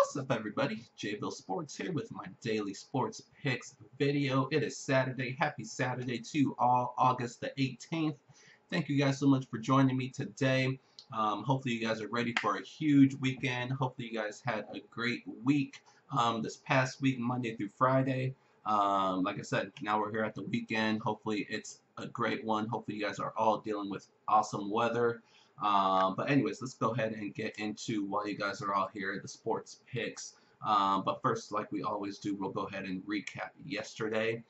What's up, everybody? JVille Sports here with my daily sports picks video. It is Saturday. Happy Saturday to all, August the 18th. Thank you guys so much for joining me today. Hopefully you guys are ready for a huge weekend. Hopefully you guys had a great week this past week, Monday through Friday. Like I said, now we're here at the weekend. Hopefully it's a great one. Hopefully you guys are all dealing with awesome weather. But anyways, let's go ahead and get into, while you guys are all here, the sports picks. But first, like we always do, we'll go ahead and recap yesterday.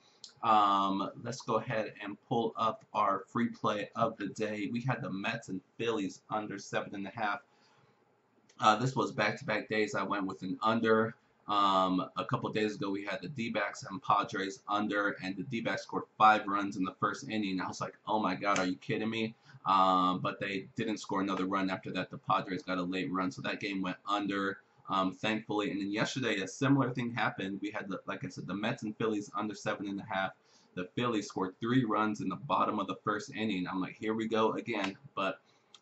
Let's go ahead and pull up our free play of the day. We had the Mets and Phillies under 7.5. This was back-to-back days. I went with an under. A couple days ago, we had the D-backs and Padres under, and the D-backs scored 5 runs in the first inning. I was like, oh my God, are you kidding me? But they didn't score another run after that. The Padres got a late run, so that game went under, thankfully. And then yesterday, a similar thing happened. We had, like I said, the Mets and Phillies under 7.5. The Phillies scored 3 runs in the bottom of the first inning. I'm like, here we go again. But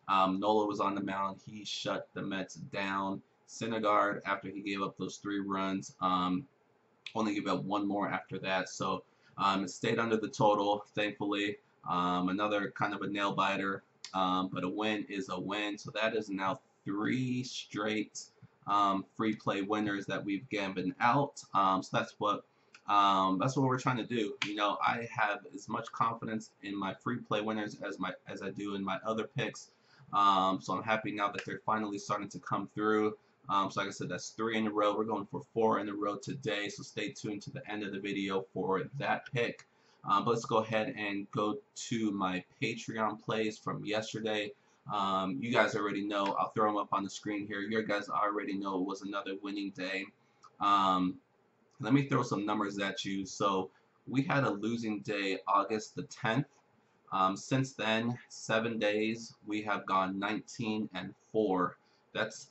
Nola was on the mound. He shut the Mets down. Syndergaard, after he gave up those 3 runs, only gave up 1 more after that. So it stayed under the total, thankfully. Another kind of a nail biter, but a win is a win. So that is now 3 straight free play winners that we've given out. So that's what we're trying to do. You know, I have as much confidence in my free play winners as I do in my other picks. So I'm happy now that they're finally starting to come through. So like I said, that's 3 in a row. We're going for 4 in a row today. So stay tuned to the end of the video for that pick. But let's go ahead and go to my Patreon plays from yesterday. You guys already know. I'll throw them up on the screen here. You guys already know it was another winning day. Let me throw some numbers at you. So we had a losing day August the 10th. Since then, 7 days, we have gone 19-4. That's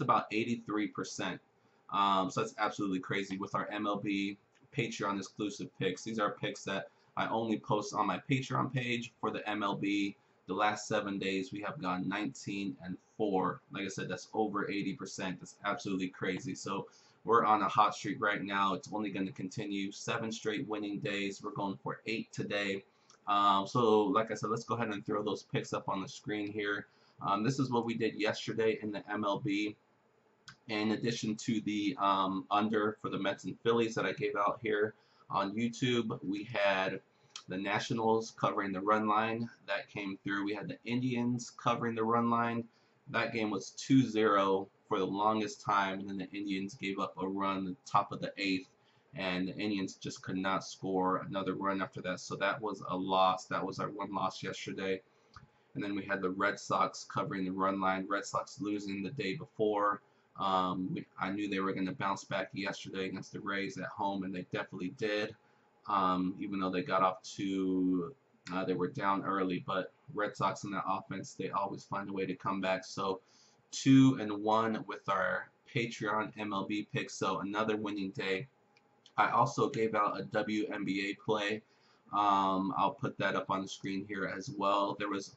about 83%. So that's absolutely crazy with our MLB Patreon exclusive picks. These are picks that I only post on my Patreon page for the MLB. The last 7 days, we have gone 19-4. Like I said, that's over 80%. That's absolutely crazy. So we're on a hot streak right now. It's only going to continue. 7 straight winning days. We're going for 8 today. So like I said, let's go ahead and throw those picks up on the screen here. This is what we did yesterday in the MLB. In addition to the under for the Mets and Phillies that I gave out here on YouTube, we had the Nationals covering the run line. That came through. We had the Indians covering the run line. That game was 2-0 for the longest time, and then the Indians gave up a run at the top of the 8th, and the Indians just could not score another run after that. So that was a loss. That was our one loss yesterday. And then we had the Red Sox covering the run line. Red Sox losing the day before. I knew they were going to bounce back yesterday against the Rays at home, and they definitely did. Even though they got off to, they were down early, but Red Sox in that offense, they always find a way to come back. So 2-1 with our Patreon MLB pick. So another winning day. I also gave out a WNBA play. I'll put that up on the screen here as well. There was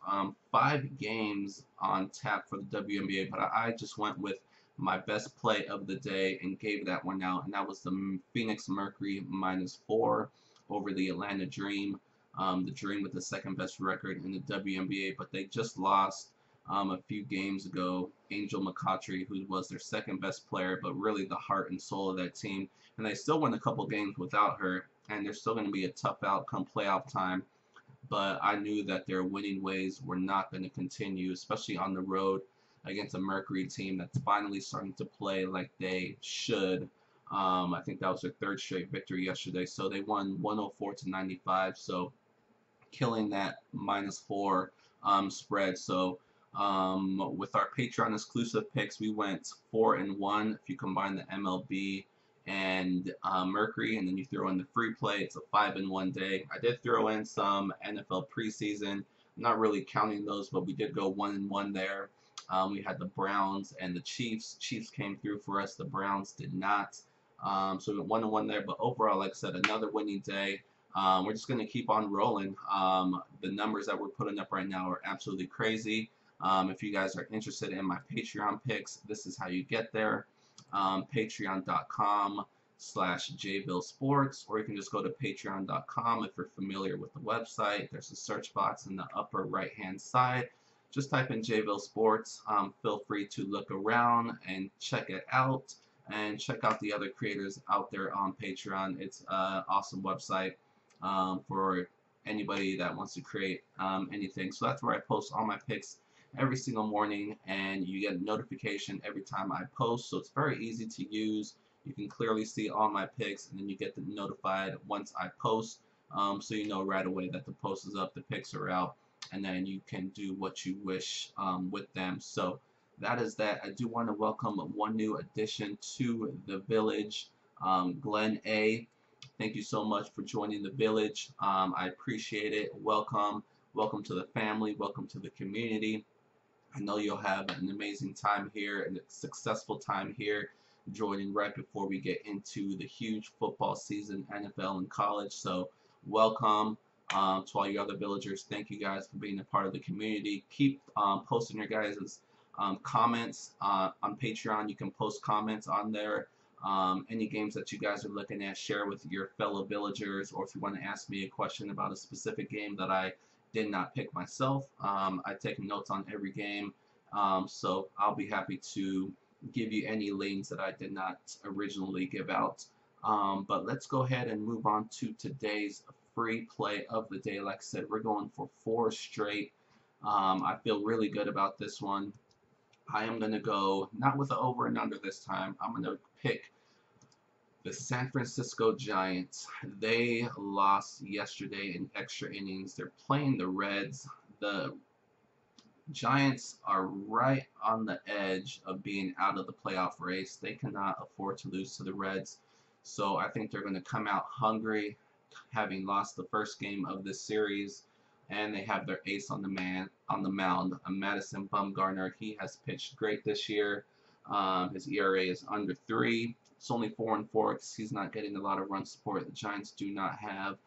5 games on tap for the WNBA, but I just went with my best play of the day and gave that one out, and that was the Phoenix Mercury -4 over the Atlanta Dream. The Dream with the 2nd best record in the WNBA, but they just lost a few games ago. Angel McCoughtry, who was their 2nd best player, but really the heart and soul of that team, and they still won a couple games without her, and they're still going to be a tough outcome playoff time. But I knew that their winning ways were not going to continue, especially on the road against a Mercury team that's finally starting to play like they should. I think that was their 3rd straight victory yesterday. So they won 104-95. So killing that -4 spread. So with our Patreon exclusive picks, we went 4-1. If you combine the MLB and Mercury, and then you throw in the free play, it's a 5-1 day. I did throw in some NFL preseason. I'm not really counting those, but we did go 1-1 there. We had the Browns and the Chiefs. Chiefs came through for us. The Browns did not. So we went 1-1 there. But overall, like I said, another winning day. We're just going to keep on rolling. The numbers that we're putting up right now are absolutely crazy. If you guys are interested in my Patreon picks, this is how you get there. Patreon.com/JVille Sports, or you can just go to patreon.com if you're familiar with the website. There's a search box in the upper right hand side. Just type in JVille Sports. Feel free to look around and check it out, and check out the other creators out there on Patreon. It's an awesome website for anybody that wants to create anything. So that's where I post all my picks every single morning, and you get a notification every time I post. So it's very easy to use. You can clearly see all my picks, and then you get notified once I post, so you know right away that the post is up, the picks are out, and then you can do what you wish with them. So that is that. I do want to welcome one new addition to the village, Glenn A. Thank you so much for joining the village. I appreciate it. Welcome to the family, welcome to the community. I know you'll have an amazing time here and a successful time here, joining right before we get into the huge football season, NFL and college. So welcome to all you other villagers. Thank you guys for being a part of the community. Keep posting your guys' comments on Patreon. You can post comments on there. Any games that you guys are looking at, share with your fellow villagers, or if you want to ask me a question about a specific game that I did not pick myself. I take notes on every game, so I'll be happy to give you any lanes that I did not originally give out. But let's go ahead and move on to today's free play of the day. Like I said, we're going for 4 straight. I feel really good about this one. I am going to go not with the over and under this time. I'm going to pick the San Francisco Giants. They lost yesterday in extra innings. They're playing the Reds. The Giants are right on the edge of being out of the playoff race. They cannot afford to lose to the Reds. So I think they're going to come out hungry, having lost the first game of this series. And they have their ace on the mound, Madison Bumgarner. He has pitched great this year. His ERA is under 3. It's only 4-4 because he's not getting a lot of run support. The Giants do not have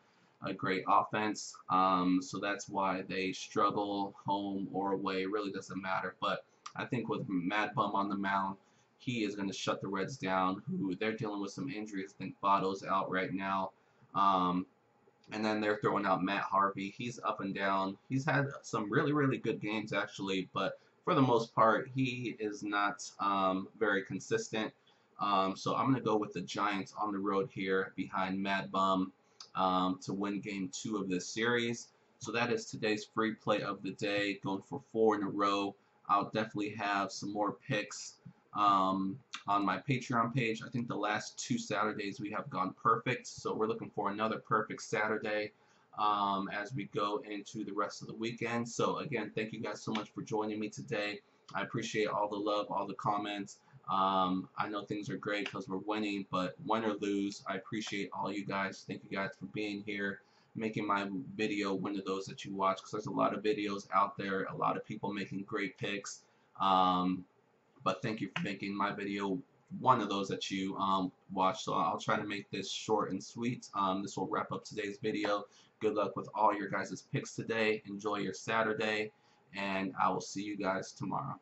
a great offense, so that's why they struggle home or away. It really doesn't matter. But I think with Mad Bum on the mound, he is going to shut the Reds down, who they're dealing with some injuries. I think Votto's out right now. And then they're throwing out Matt Harvey. He's up and down. He's had some really, really good games, actually, but for the most part, he is not very consistent. So I'm going to go with the Giants on the road here behind Mad Bum to win game 2 of this series. So that is today's free play of the day, going for 4 in a row. I'll definitely have some more picks on my Patreon page. I think the last 2 Saturdays we have gone perfect, so we're looking for another perfect Saturday as we go into the rest of the weekend. So again, thank you guys so much for joining me today. I appreciate all the love, all the comments. I know things are great because we're winning, but win or lose, I appreciate all you guys. Thank you guys for being here, making my video one of those that you watch, because there's a lot of videos out there, a lot of people making great picks. But thank you for making my video one of those that you watch. So I'll try to make this short and sweet. This will wrap up today's video. Good luck with all your guys' picks today. Enjoy your Saturday, and I will see you guys tomorrow.